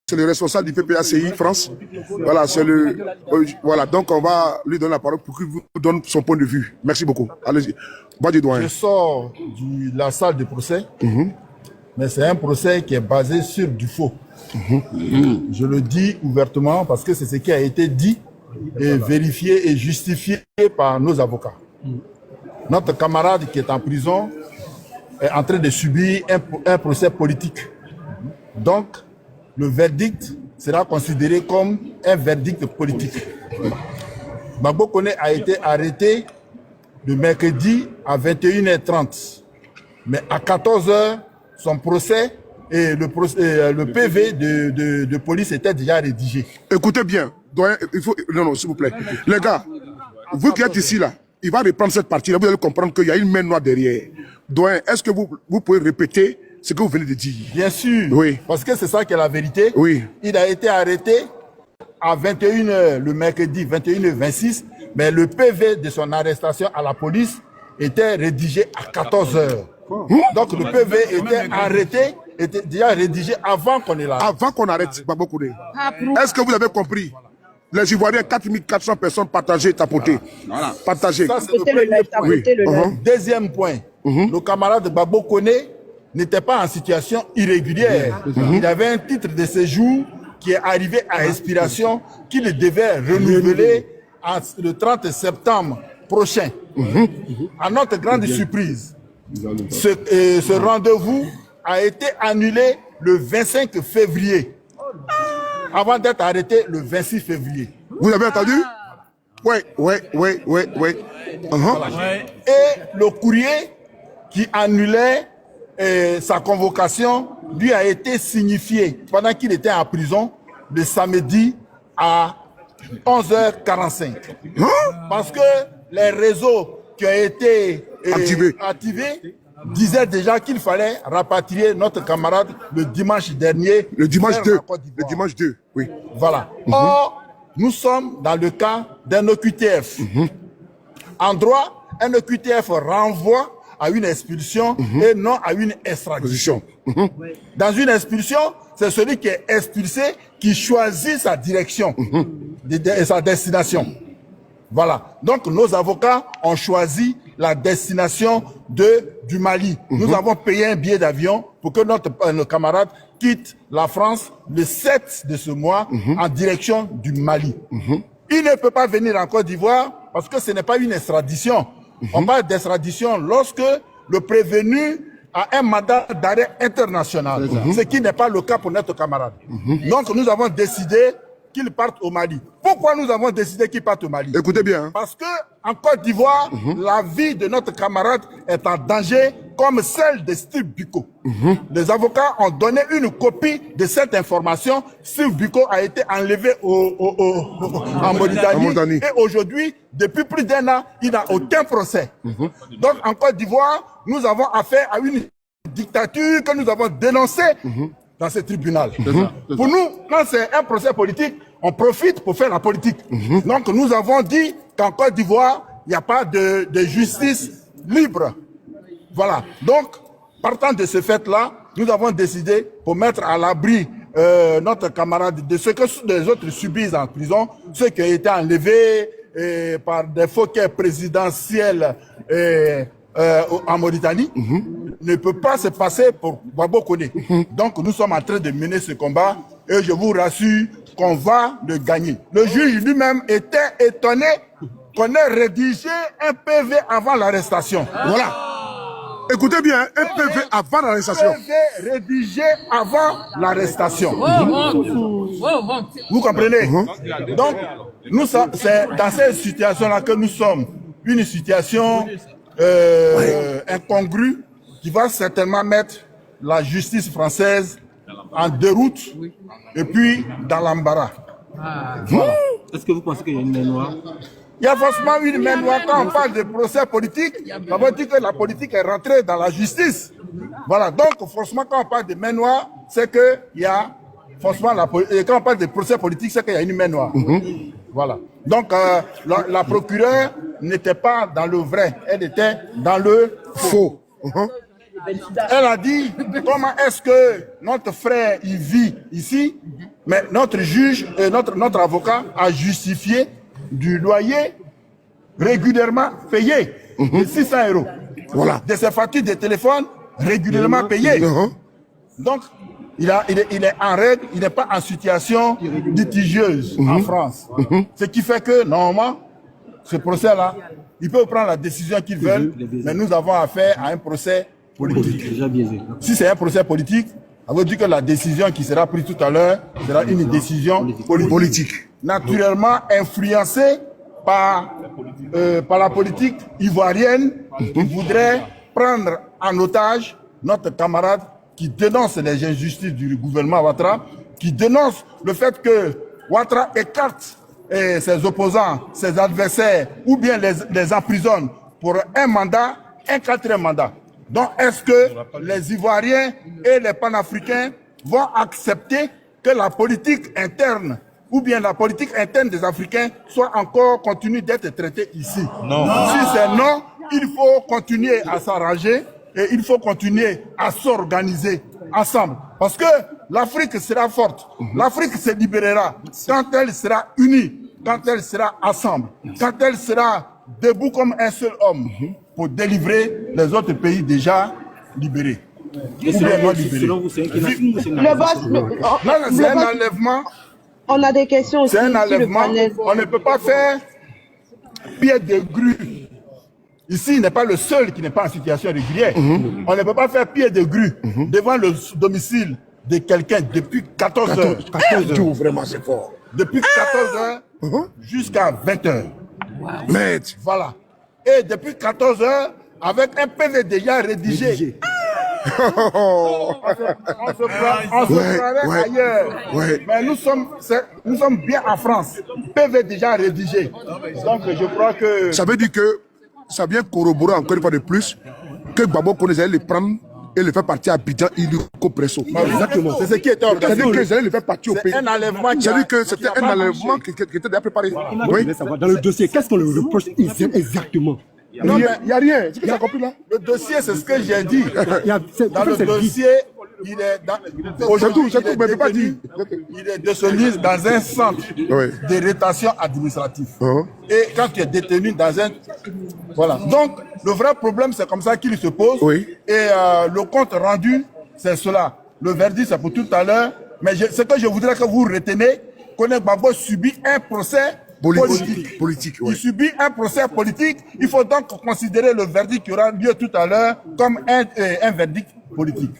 c'est le responsable du PPACI France. Voilà, c'est le. Voilà, donc on va lui donner la parole pour qu'il vous donne son point de vue. Merci beaucoup. Allez-y. Je sors de la salle de procès, mais c'est un procès qui est basé sur du faux. Je le dis ouvertement parce que c'est ce qui a été dit et vérifié et justifié par nos avocats. Notre camarade qui est en prison est en train de subir un procès politique. Donc, le verdict sera considéré comme un verdict politique. Gbagbo Koné a été arrêté le mercredi à 21h30. Mais à 14h, son procès et le PV de police était déjà rédigé. Écoutez bien. Il faut... Non, s'il vous plaît. Les gars, vous qui êtes ici, là, il va reprendre cette partie-là. Vous allez comprendre qu'il y a une main noire derrière. Doyen, est-ce que vous pouvez répéter ce que vous venez de dire? Bien sûr. Oui. Parce que c'est ça qui est la vérité. Oui. Il a été arrêté à 21h le mercredi, 21h26. Mais le PV de son arrestation à la police était rédigé à 14h. Donc le PV était déjà rédigé avant qu'on est là. Avant qu'on arrête Gbagbo Koné. Est-ce que vous avez compris? Les Ivoiriens, 4400 personnes partagées, tapotées. Voilà. Partagées. Ça, c'est le premier point. Oui. Deuxième point, le camarade Gbagbo Koné n'était pas en situation irrégulière. Il avait un titre de séjour qui est arrivé à expiration, qu'il devait renouveler le 30 septembre prochain. À notre grande surprise, ce rendez-vous a été annulé le 25 février, avant d'être arrêté le 26 février. Vous avez entendu? Oui. Et le courrier qui annulait sa convocation lui a été signifié pendant qu'il était en prison le samedi à 11h45. Parce que les réseaux qui ont été activés disaient déjà qu'il fallait rapatrier notre camarade le dimanche dernier. Le dimanche 2. Le dimanche 2, oui. Voilà. Or, nous sommes dans le cas d'un OQTF. En droit, un OQTF renvoie à une expulsion et non à une extradition. Dans une expulsion, c'est celui qui est expulsé qui choisit sa direction et sa destination. Voilà. Donc, nos avocats ont choisi la destination du Mali. Nous avons payé un billet d'avion pour que notre camarade quitte la France le 7 de ce mois en direction du Mali. Il ne peut pas venir en Côte d'Ivoire parce que ce n'est pas une extradition. On parle d'extradition lorsque le prévenu a un mandat d'arrêt international, ce qui n'est pas le cas pour notre camarade. Donc nous avons décidé qu'il parte au Mali. Pourquoi nous avons décidé qu'il parte au Mali? Écoutez bien. Parce que en Côte d'Ivoire, la vie de notre camarade est en danger comme celle de Steve Biko. Les avocats ont donné une copie de cette information. Steve Biko a été enlevé en Mauritanie. Et aujourd'hui, depuis plus d'1 an, il n'a aucun procès. Donc en Côte d'Ivoire, nous avons affaire à une dictature que nous avons dénoncée dans ce tribunal. Pour nous, quand c'est un procès politique, on profite pour faire la politique. Donc nous avons dit qu'en Côte d'Ivoire, il n'y a pas de justice libre. Voilà. Donc, partant de ce fait-là, nous avons décidé pour mettre à l'abri notre camarade de ce que les autres subissent en prison, ceux qui ont été enlevés par des foquets présidentiels en Mauritanie, ne peut pas se passer pour Gbagbo Koné. Donc nous sommes en train de mener ce combat et je vous rassure qu'on va le gagner. Le juge lui-même était étonné qu'on ait rédigé un PV avant l'arrestation. Voilà. Écoutez bien, un PV avant l'arrestation. PV rédigé avant l'arrestation. Vous comprenez? Donc, c'est dans cette situation-là que nous sommes. Une situation incongrue qui va certainement mettre la justice française en déroute et puis dans l'embarras. Voilà. Est-ce que vous pensez qu'il y a une main noire? Il y a forcément une main noire. Quand on parle de procès politique, ça veut dire que la politique est rentrée dans la justice. Voilà. Donc, forcément, quand on parle de main noire, c'est qu'il y a forcément quand on parle de procès politique, c'est qu'il y a une main noire. Voilà. Donc, la procureure n'était pas dans le vrai, elle était dans le faux. Elle a dit comment est-ce que notre frère il vit ici, mais notre juge et notre avocat a justifié du loyer régulièrement payé de 600 €. Voilà. De ses factures de téléphone régulièrement payées. Donc, il est en règle, il n'est pas en situation litigieuse en France. Ce qui fait que, normalement, ce procès-là, ils peuvent prendre la décision qu'ils veulent, mais nous avons affaire à un procès politique. Déjà biaisé. Si c'est un procès politique, ça veut dire que la décision qui sera prise tout à l'heure sera une décision politique. Naturellement influencée par la politique ivoirienne qui voudrait prendre en otage notre camarade qui dénonce les injustices du gouvernement Ouattara, qui dénonce le fait que Ouattara écarte ses opposants, ses adversaires, ou bien les emprisonne pour un mandat, un 4e mandat. Donc, est-ce que les Ivoiriens et les panafricains vont accepter que la politique interne ou bien la politique interne des Africains soit encore continue d'être traitée ici? Non. Si c'est non, il faut continuer à s'arranger et il faut continuer à s'organiser ensemble. Parce que l'Afrique sera forte, l'Afrique se libérera quand elle sera unie, quand elle sera ensemble, quand elle sera debout comme un seul homme pour délivrer les autres pays déjà libérés. Selon vous, c'est un kidnapping ou c'est un Non, c'est un enlèvement. On a des questions aussi. C'est un sur le enlèvement. panel. On ne peut pas faire pied de grue. Ici, il n'est pas le seul qui n'est pas en situation régulière. On ne peut pas faire pied de grue devant le domicile de quelqu'un depuis 14 heures. 14 jours, vraiment, c'est fort. Depuis 14 heures jusqu'à 20 heures. Maître. Voilà. Et depuis 14 heures, avec un PV déjà rédigé. On se croirait ailleurs. Mais nous sommes bien en France. PV déjà rédigé. Donc je crois que... Ça veut dire que ça vient corroborer encore une fois de plus que Gbagbo Kone allait les prendre et les faire partir à Abidjan, Illico Presso. Exactement. C'est ce qui était organisé. C'est-à-dire qu'ils allaient les faire partir au pays. C'est un enlèvement qui C'est-à-dire que c'était un enlèvement qui était déjà préparé. Oui. Dans le dossier, qu'est-ce qu'on le reproche exactement? Non, mais Il n'y a rien. C'est ce que tu as compris là? le dossier, c'est ce que j'ai dit. Dans le dossier, il est aujourd'hui, c'est tout, mais pas dire. il est détenu dans un centre de rétention administrative. Et quand tu es détenu dans un... Voilà. Donc, le vrai problème, c'est comme ça qu'il se pose. Et le compte rendu, c'est cela. Le verdict, c'est pour tout à l'heure. Mais ce que je voudrais que vous retenez, Kone Gbagbo subit un procès politique. Il subit un procès politique. Il faut donc considérer le verdict qui aura lieu tout à l'heure comme un verdict politique.